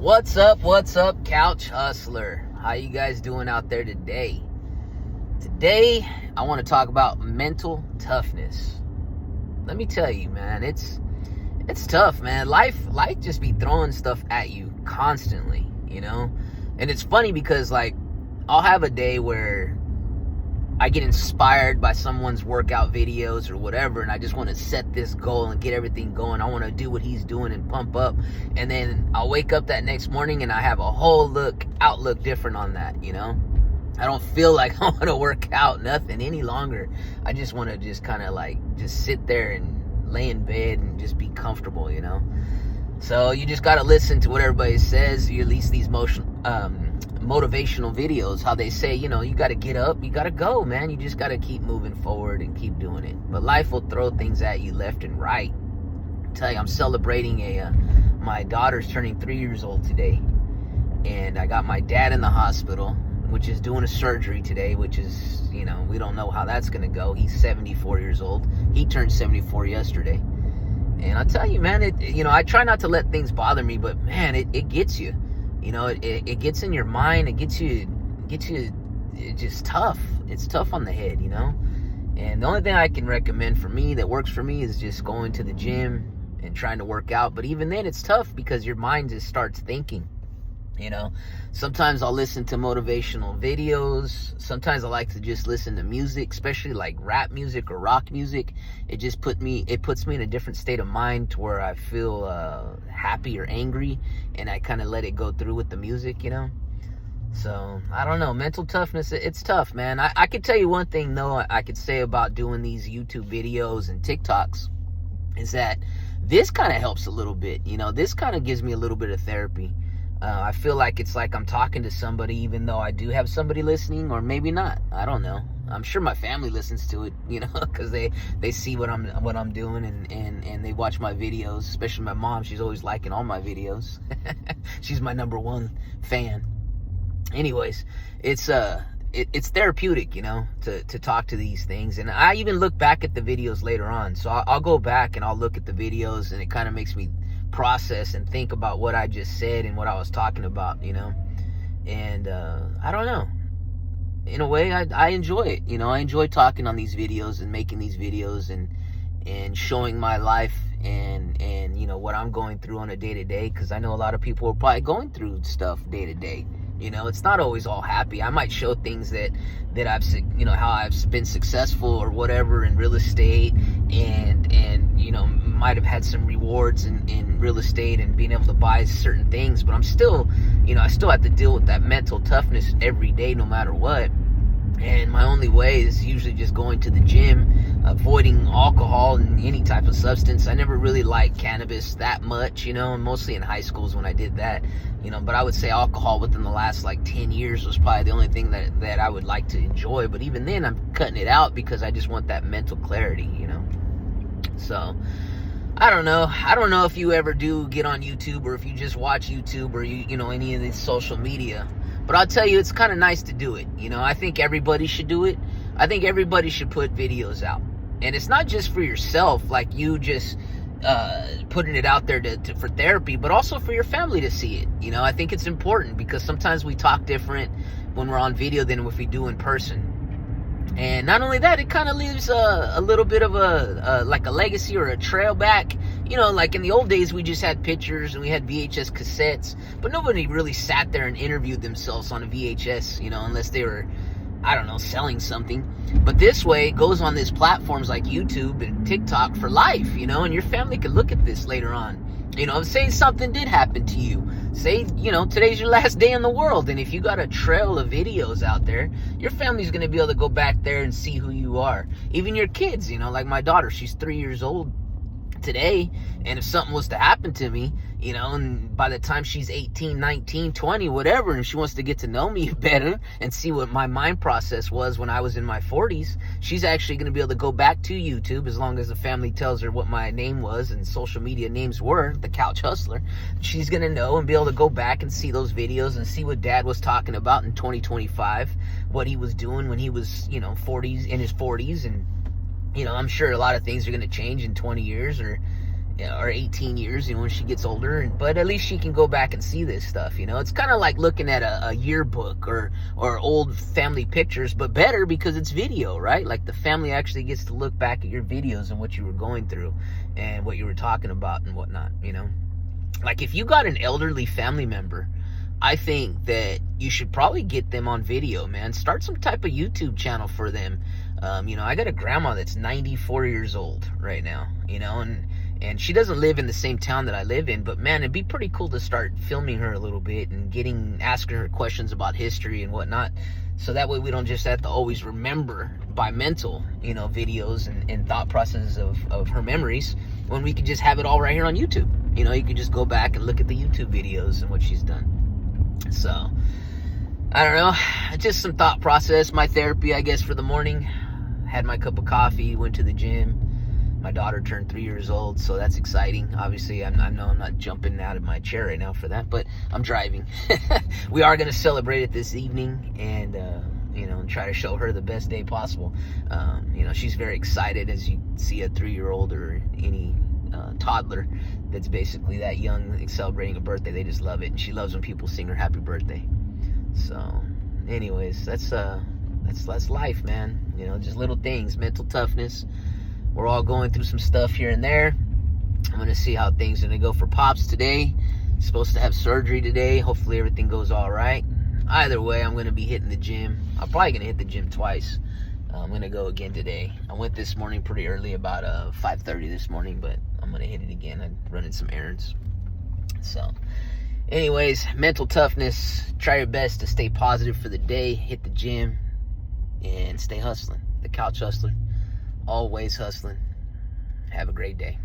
What's up, Couch Hustler? How you guys doing out there today? Today, I want to talk about mental toughness. Let me tell you, man, it's tough, man. Life just be throwing stuff at you constantly, you know? And it's funny because, like, I'll have a day where I get inspired by someone's workout videos or whatever, and I just want to set this goal and get everything going. I want to do what he's doing and pump up. And then I'll wake up that next morning and I have a whole outlook different on that, you know? I don't feel like I want to work out nothing any longer. I just want to just kind of like just sit there and lay in bed and just be comfortable, you know? So you just got to listen to what everybody says. You at least these motivational videos, how they say, you know, you got to get up, you got to go, man. You just got to keep moving forward and keep doing it. But life will throw things at you left and right. I tell you, I'm celebrating my daughter's turning 3 years old today, and I got my dad in the hospital, which is doing a surgery today, which is, you know, we don't know how that's going to go. He's 74 years old. He turned 74 yesterday. And I tell you, man, I try not to let things bother me, but man, it gets you. You know, it gets in your mind. It gets you. It's just tough. It's tough on the head, you know. And the only thing I can recommend for me that works for me is just going to the gym and trying to work out. But even then, it's tough because your mind just starts thinking. You know, sometimes I'll listen to motivational videos. Sometimes I like to just listen to music, especially like rap music or rock music. It puts me in a different state of mind to where I feel happy or angry, and I kind of let it go through with the music, you know. So I don't know, mental toughness, it's tough, man. I could tell you one thing though, I could say about doing these YouTube videos and TikToks is that this kind of helps a little bit. You know, this kind of gives me a little bit of therapy. I feel like it's like I'm talking to somebody, even though I do have somebody listening, or maybe not. I don't know. I'm sure my family listens to it, you know, because they see what I'm doing and they watch my videos. Especially my mom, she's always liking all my videos. She's my number one fan. Anyways, it's therapeutic, you know, to talk to these things. And I even look back at the videos later on. So I'll go back and I'll look at the videos, and it kind of makes me process and think about what I just said and what I was talking about, you know. And I don't know, in a way I enjoy it, you know. I enjoy talking on these videos and making these videos and showing my life and you know what I'm going through on a day-to-day, because I know a lot of people are probably going through stuff day-to-day. You know, it's not always all happy. I might show things that I've, you know, how I've been successful or whatever in real estate, and you know, might have had some rewards in real estate and being able to buy certain things, but I'm still, you know, I still have to deal with that mental toughness every day, no matter what. And my only way is usually just going to the gym, avoiding alcohol and any type of substance. I never really liked cannabis that much, you know, and mostly in high schools when I did that, you know. But I would say alcohol within the last like 10 years was probably the only thing that I would like to enjoy. But even then, I'm cutting it out because I just want that mental clarity, you know. So I don't know if you ever do get on YouTube, or if you just watch YouTube, or you know, any of this social media. But I'll tell you, it's kind of nice to do it. You know, I think everybody should do it. I think everybody should put videos out. And it's not just for yourself, like you just putting it out there for therapy, but also for your family to see it. You know, I think it's important because sometimes we talk different when we're on video than if we do in person. And not only that, it kind of leaves a little bit of like a legacy or a trail back. You know, like in the old days, we just had pictures and we had VHS cassettes, but nobody really sat there and interviewed themselves on a VHS, you know, unless they were, I don't know, selling something. But this way, it goes on these platforms like YouTube and TikTok for life, you know, and your family could look at this later on. You know, say something did happen to you. Say, you know, today's your last day in the world, and if you got a trail of videos out there, your family's going to be able to go back there and see who you are. Even your kids, you know, like my daughter, she's 3 years old today, and if something was to happen to me, you know, and by the time she's 18, 19, 20, whatever, and she wants to get to know me better and see what my mind process was when I was in my 40s, she's actually going to be able to go back to YouTube, as long as the family tells her what my name was and social media names were, the Couch Hustler. She's going to know and be able to go back and see those videos and see what Dad was talking about in 2025, what he was doing when he was, you know, in his 40s, and you know, I'm sure a lot of things are going to change in 20 years, or 18 years, when she gets older. But at least she can go back and see this stuff. It's kind of like looking at a yearbook or old family pictures, but better because it's video, right? Like the family actually gets to look back at your videos and what you were going through and what you were talking about and whatnot. Like if you got an elderly family member, I think that you should probably get them on video, man. Start some type of YouTube channel for them. I got a grandma that's 94 years old right now, and she doesn't live in the same town that I live in, but man, it'd be pretty cool to start filming her a little bit and asking her questions about history and whatnot. So that way we don't just have to always remember by mental, videos and thought processes of her memories, when we can just have it all right here on YouTube. You can just go back and look at the YouTube videos and what she's done. So, I don't know, just some thought process, my therapy, I guess, for the morning. Had my cup of coffee, went to the gym. My daughter turned 3 years old, so that's exciting. Obviously, I know I'm not jumping out of my chair right now for that, but I'm driving. We are going to celebrate it this evening and, and try to show her the best day possible. She's very excited, as you see a 3-year-old or any toddler that's basically that young celebrating a birthday. They just love it, and she loves when people sing her happy birthday. So anyways, that's life, man. Just little things, mental toughness. We're all going through some stuff here and there. I'm gonna see how things are gonna go for Pops today. He's supposed to have surgery today. Hopefully everything goes all right. Either way, I'm gonna be hitting the gym. I'm probably gonna hit the gym twice. I'm gonna go again today. I went this morning pretty early, about 5:30 this morning, but I'm gonna hit it again. I'm running some errands. So anyways, mental toughness. Try your best to stay positive for the day. Hit the gym and stay hustling. The Couch Hustler, always hustling. Have a great day.